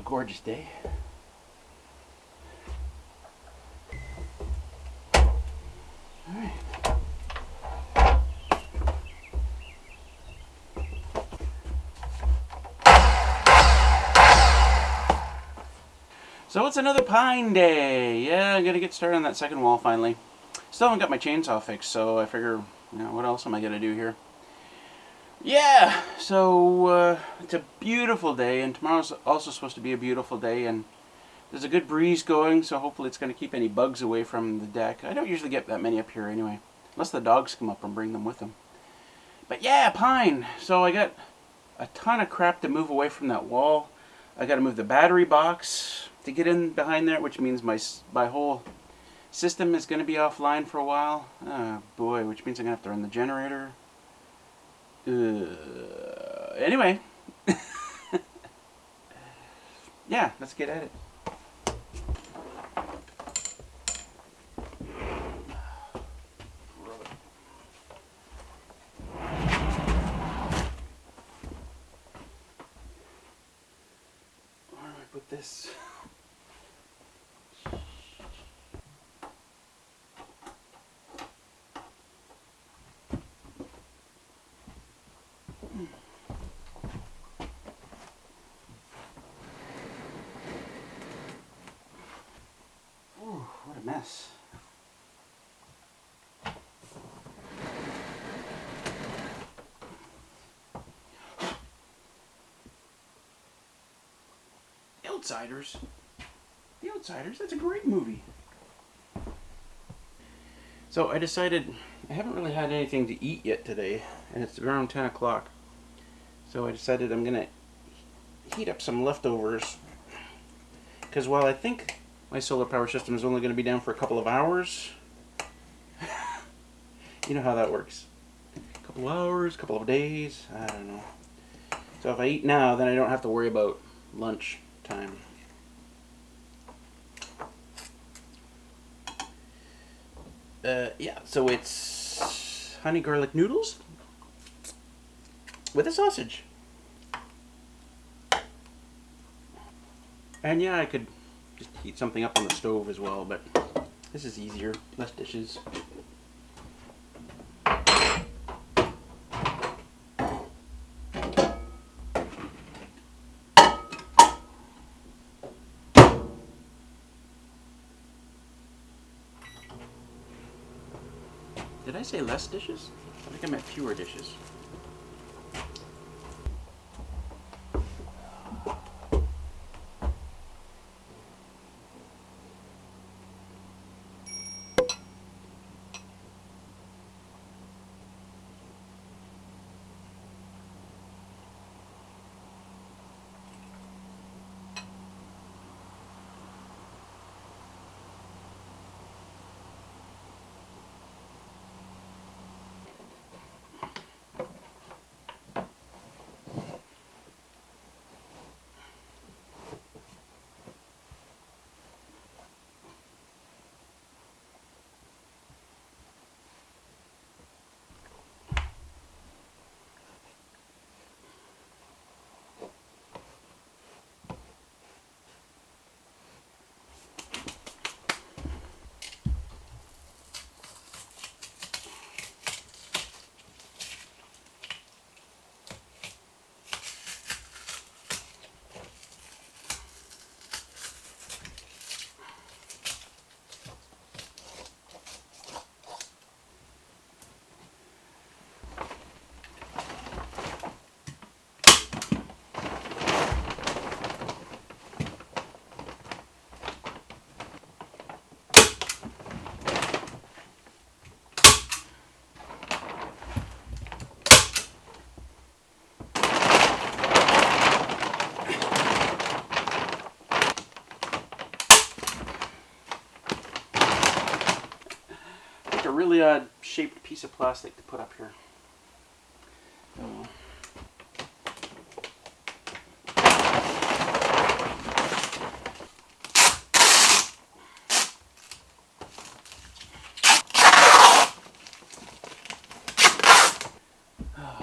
gorgeous day. Alright. So it's another pine day. Yeah, I'm gonna get started on that second wall finally. Still haven't got my chainsaw fixed, so I figure, what else am I gonna do here? Yeah, so it's a beautiful day, and tomorrow's also supposed to be a beautiful day, and there's a good breeze going, so hopefully it's going to keep any bugs away from the deck. I don't usually get that many up here anyway, unless the dogs come up and bring them with them. But yeah, pine. So I got a ton of crap to move away from that wall. I got to move the battery box to get in behind there, which means my whole system is going to be offline for a while. Oh boy, which means I'm going to have to run the generator. Anyway. Yeah, let's get at it. Where do I put this? Ooh, what a mess. Outsiders. The Outsiders, that's a great movie. So I decided, I haven't really had anything to eat yet today, and it's around 10 o'clock. So I decided I'm going to heat up some leftovers, because while I think my solar power system is only going to be down for a couple of hours, you know how that works. A couple of hours, a couple of days, I don't know. So if I eat now, then I don't have to worry about lunch time. Yeah, so it's honey garlic noodles with a sausage. And yeah, I could just heat something up on the stove as well, but this is easier, less dishes. Did I say less dishes? I think I meant fewer dishes. A really odd shaped piece of plastic to put up here.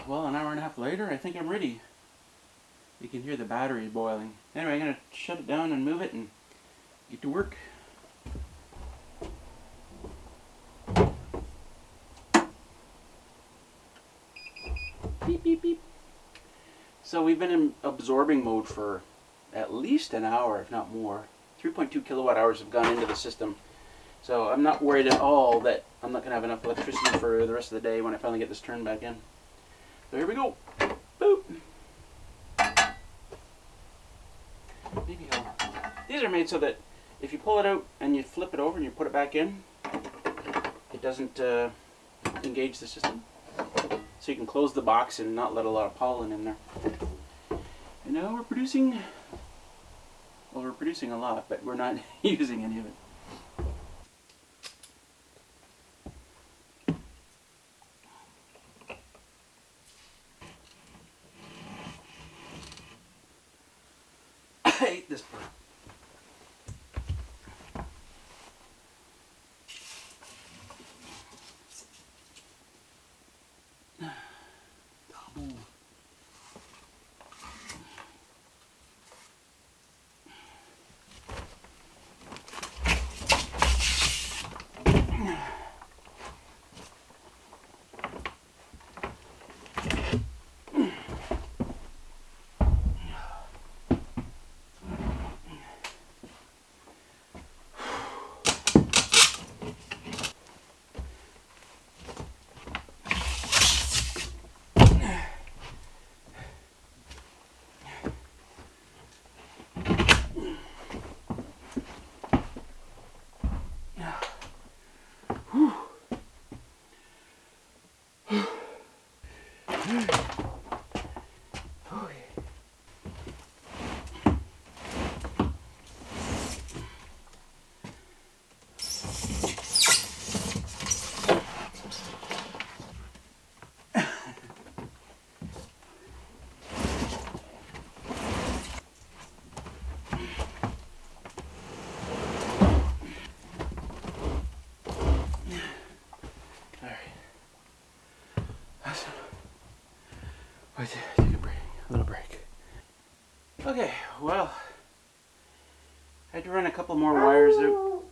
Well, an hour and a half later, I think I'm ready. You can hear the battery boiling. Anyway, I'm going to shut it down and move it and get to work. Beep, beep, beep. So we've been in absorbing mode for at least an hour, if not more. 3.2 kilowatt hours have gone into the system. So I'm not worried at all that I'm not going to have enough electricity for the rest of the day when I finally get this turned back in. So here we go. Boop. Maybe these are made so that if you pull it out and you flip it over and you put it back in, it doesn't engage the system. So you can close the box and not let a lot of pollen in there. And now we're producing, well, we're producing a lot, but we're not using any of it. I hate this part. Wait, take a break, a little break. Okay, well, I had to run a couple more wires out.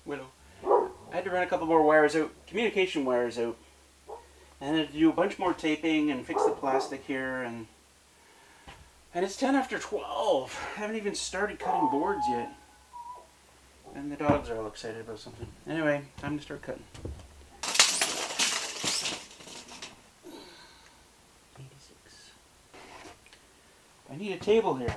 Widow. I had to run a couple more wires out, communication wires out, and I had to do a bunch more taping and fix the plastic here, and it's 10 after 12. I haven't even started cutting boards yet. And the dogs are all excited about something. Anyway, time to start cutting. 86. I need a table here.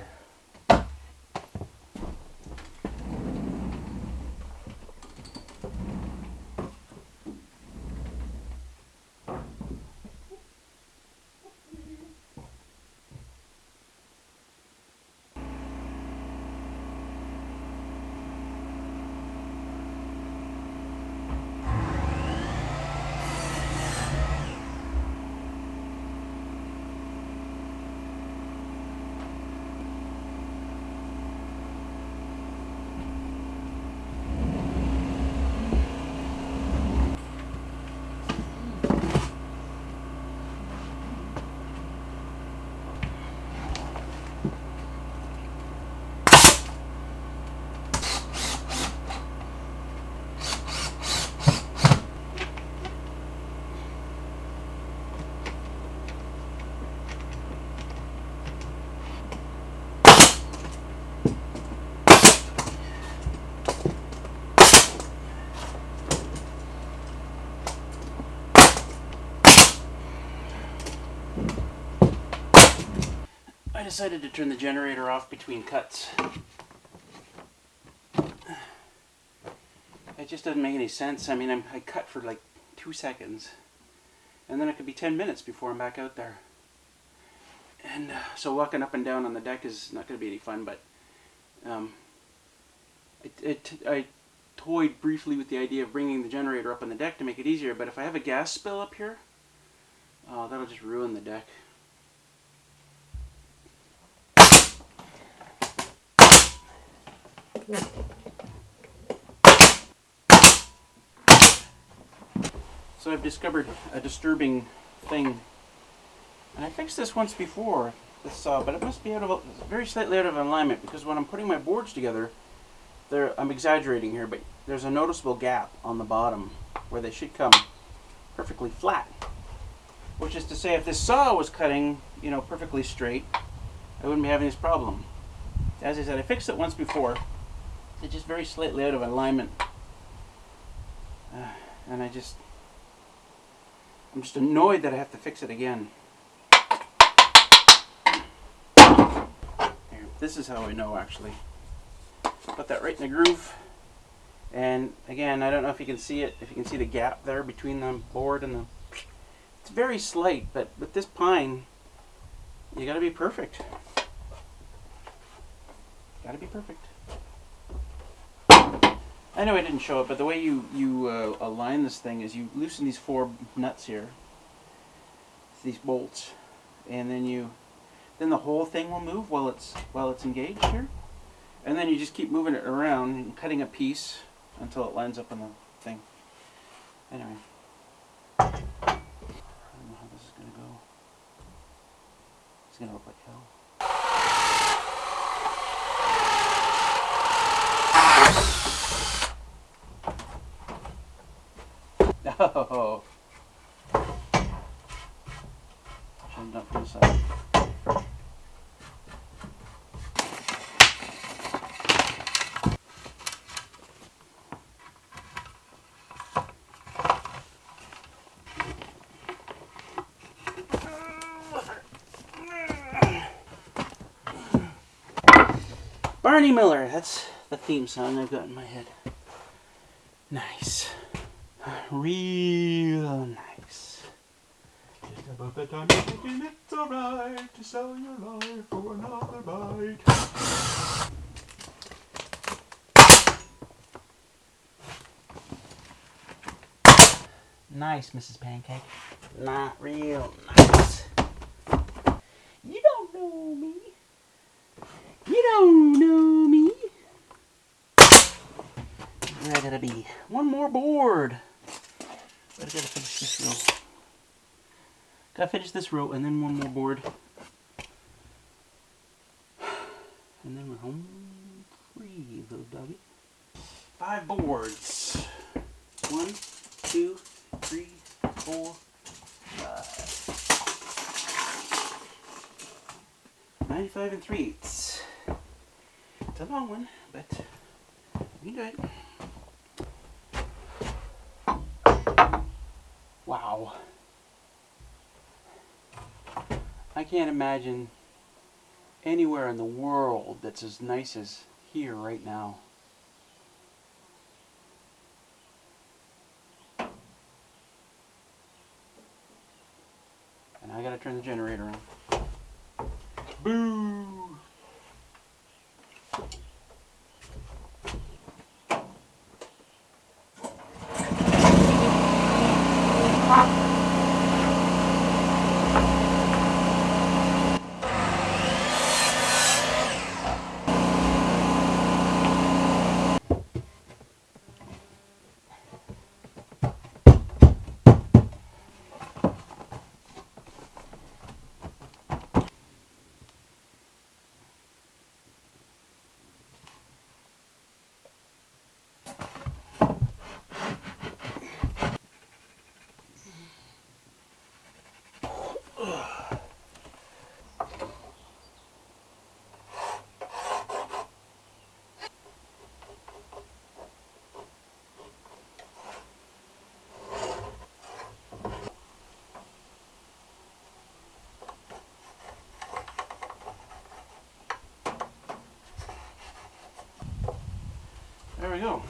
I decided to turn the generator off between cuts. It just doesn't make any sense. I mean, I cut for like 2 seconds, and then it could be 10 minutes before I'm back out there. And so walking up and down on the deck is not going to be any fun, but I toyed briefly with the idea of bringing the generator up on the deck to make it easier, but if I have a gas spill up here, that'll just ruin the deck. So I've discovered a disturbing thing, and I fixed this once before, this saw, but it must be very slightly out of alignment, because when I'm putting my boards together, I'm exaggerating here, but there's a noticeable gap on the bottom where they should come perfectly flat. Which is to say, if this saw was cutting, perfectly straight, I wouldn't be having this problem. As I said, I fixed it once before. It's just very slightly out of alignment. And I'm just annoyed that I have to fix it again. Here, this is how I know, actually. Put that right in the groove. And again, I don't know if you can see it, if you can see the gap there between the board and the... It's very slight, but with this pine, you gotta be perfect. Gotta be perfect. I know I didn't show it, but the way you align this thing is you loosen these 4 nuts here, these bolts, and then the whole thing will move while it's engaged here, and then you just keep moving it around and cutting a piece until it lines up on the thing. Anyway, I don't know how this is gonna go. It's gonna look like hell. Oh, should have done from the side. Barney Miller, that's the theme song I've got in my head. Nice. Real nice. Just about the time you're thinking it's alright to sell your life for another bite. Nice, Mrs. Pancake. Not real nice. You don't know me. You don't know me. Where I gotta be? One more board. I gotta finish this row. Gotta finish this row and then one more board. And then we're home free, little doggy. 5 boards. 1, 2, 3, 4, 5. 95 3/8. It's a long one, but we can do it. Wow. I can't imagine anywhere in the world that's as nice as here right now. And I gotta turn the generator on. Boo! There we go.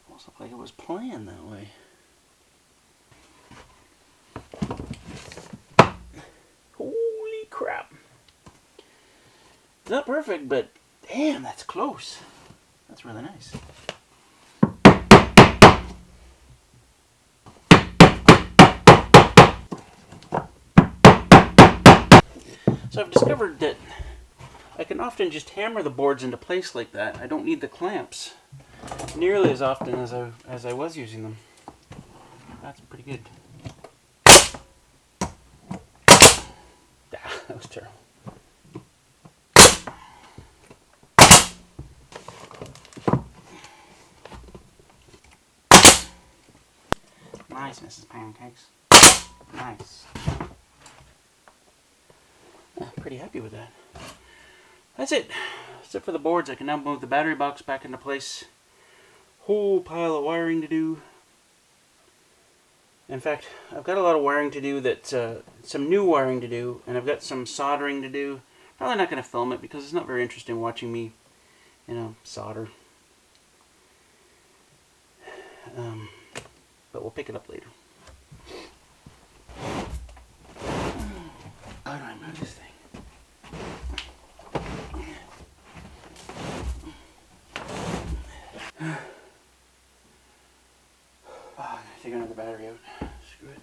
Almost looked like it was planned that way. Holy crap. Not perfect, but Damn, that's close. That's really nice. So I've discovered that I can often just hammer the boards into place like that. I don't need the clamps nearly as often as I was using them. That's pretty good. Ah, that was terrible. Nice, Mrs. Pancakes. Nice. Yeah, pretty happy with that. That's it. That's it for the boards. I can now move the battery box back into place. Whole pile of wiring to do. In fact, I've got a lot of wiring to do, some new wiring to do, and I've got some soldering to do. Probably not going to film it because it's not very interesting watching me, solder. But we'll pick it up later. How do I move this thing? Oh, I gotta take another battery out. Screw it.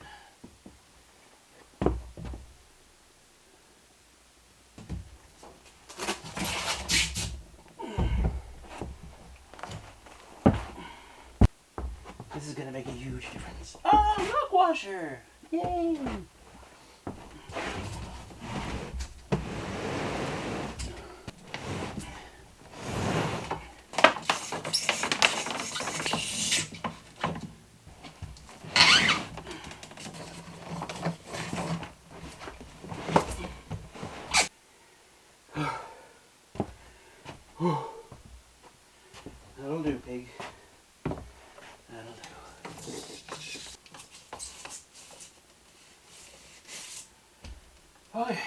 This is gonna make a huge difference. Oh, rock washer! Yay! That'll do, pig. That'll do. Okay.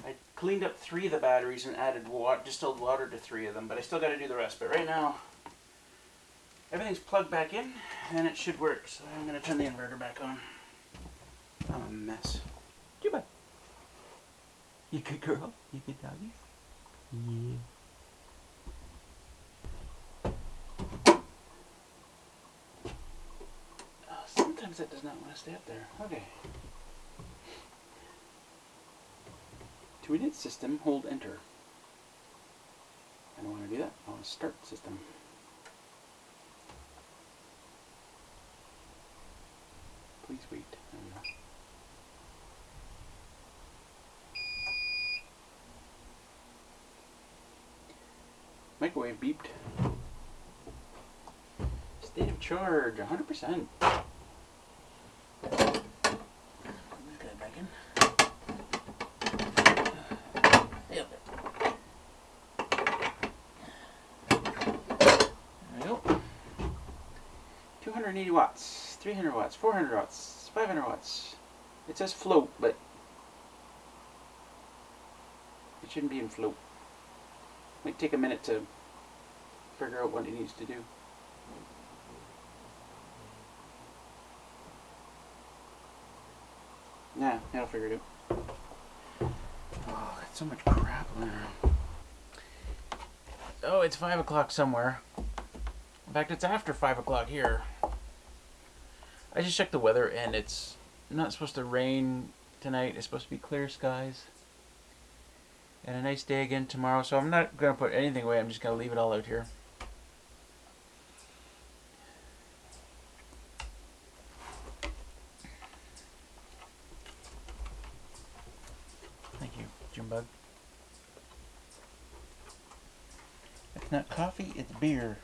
I cleaned up 3 of the batteries and added distilled water to 3 of them, but I still got to do the rest. But right now, everything's plugged back in, and it should work. So I'm going to turn the inverter back on. I'm a mess. Hubert. You good girl? You good doggy? Yeah. Oh, sometimes it does not want to stay up there. Okay. To init system, hold enter. I don't want to do that. I want to start system. Please wait. Microwave beeped. State of charge, 100%. Let's get it back in. Yep. There we go. 280 watts, 300 watts, 400 watts, 500 watts. It says float, but it shouldn't be in float. Might take a minute to figure out what it needs to do. Nah, I'll figure it out. Oh, got so much crap on there. Oh, it's 5 o'clock somewhere. In fact, it's after 5 o'clock here. I just checked the weather and it's not supposed to rain tonight. It's supposed to be clear skies. And a nice day again tomorrow. So I'm not going to put anything away. I'm just going to leave it all out here. Thank you, Jimbug. It's not coffee, it's beer.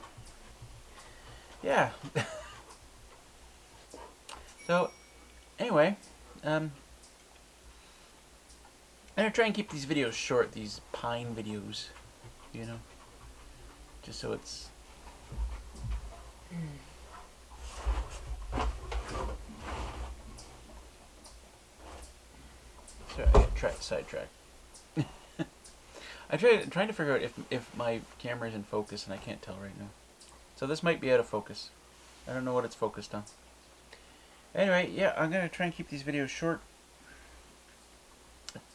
Yeah. So, anyway, I'm going to try and keep these videos short, these pine videos, just so it's... Sorry, I tried to sidetrack. I'm trying to figure out if my camera is in focus, and I can't tell right now. So this might be out of focus. I don't know what it's focused on. Anyway, yeah, I'm going to try and keep these videos short.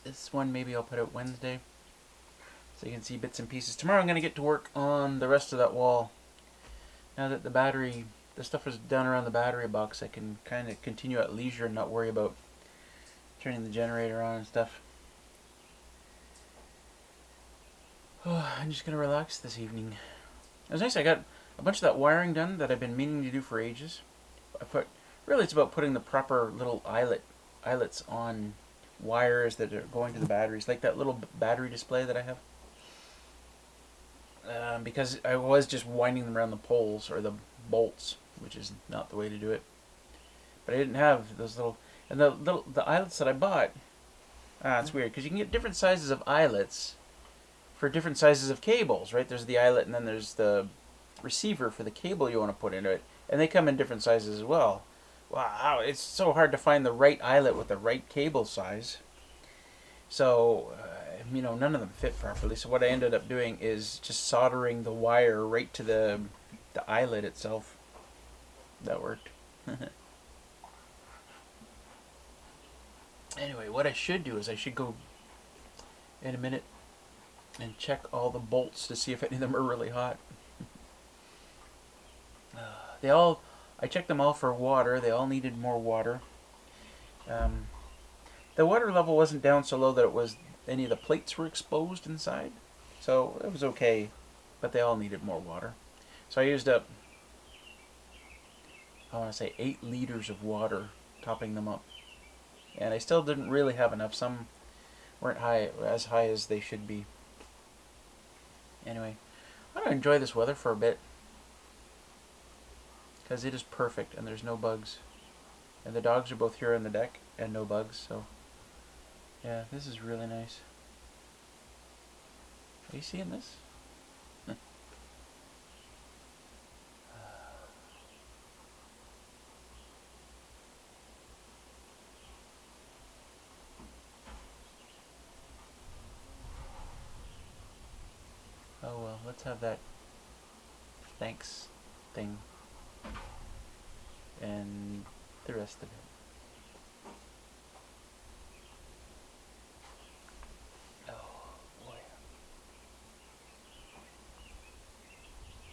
This one maybe I'll put out Wednesday. So you can see bits and pieces. Tomorrow I'm going to get to work on the rest of that wall. Now that the stuff is down around the battery box, I can kind of continue at leisure and not worry about turning the generator on and stuff. Oh, I'm just going to relax this evening. It was nice. I got a bunch of that wiring done that I've been meaning to do for ages. Really it's about putting the proper little eyelets on wires that are going to the batteries, like that little battery display that I have. Because I was just winding them around the poles or the bolts, which is not the way to do it. But I didn't have those little, and the eyelets that I bought. It's weird because you can get different sizes of eyelets for different sizes of cables, right? There's the eyelet, and then there's the receiver for the cable you want to put into it, and they come in different sizes as well. Wow, it's so hard to find the right eyelet with the right cable size. So, none of them fit properly. So what I ended up doing is just soldering the wire right to the eyelet itself. That worked. Anyway, what I should do is I should go in a minute and check all the bolts to see if any of them are really hot. I checked them all for water. They all needed more water. The water level wasn't down so low that any of the plates were exposed inside. So it was okay, but they all needed more water. So I used up, I want to say 8 liters of water topping them up. And I still didn't really have enough. Some weren't as high as they should be. Anyway, I'm going to enjoy this weather for a bit. Because it is perfect and there's no bugs. And the dogs are both here on the deck and no bugs, so yeah, this is really nice. Are you seeing this? Oh well, let's have that thanks thing and the rest of it.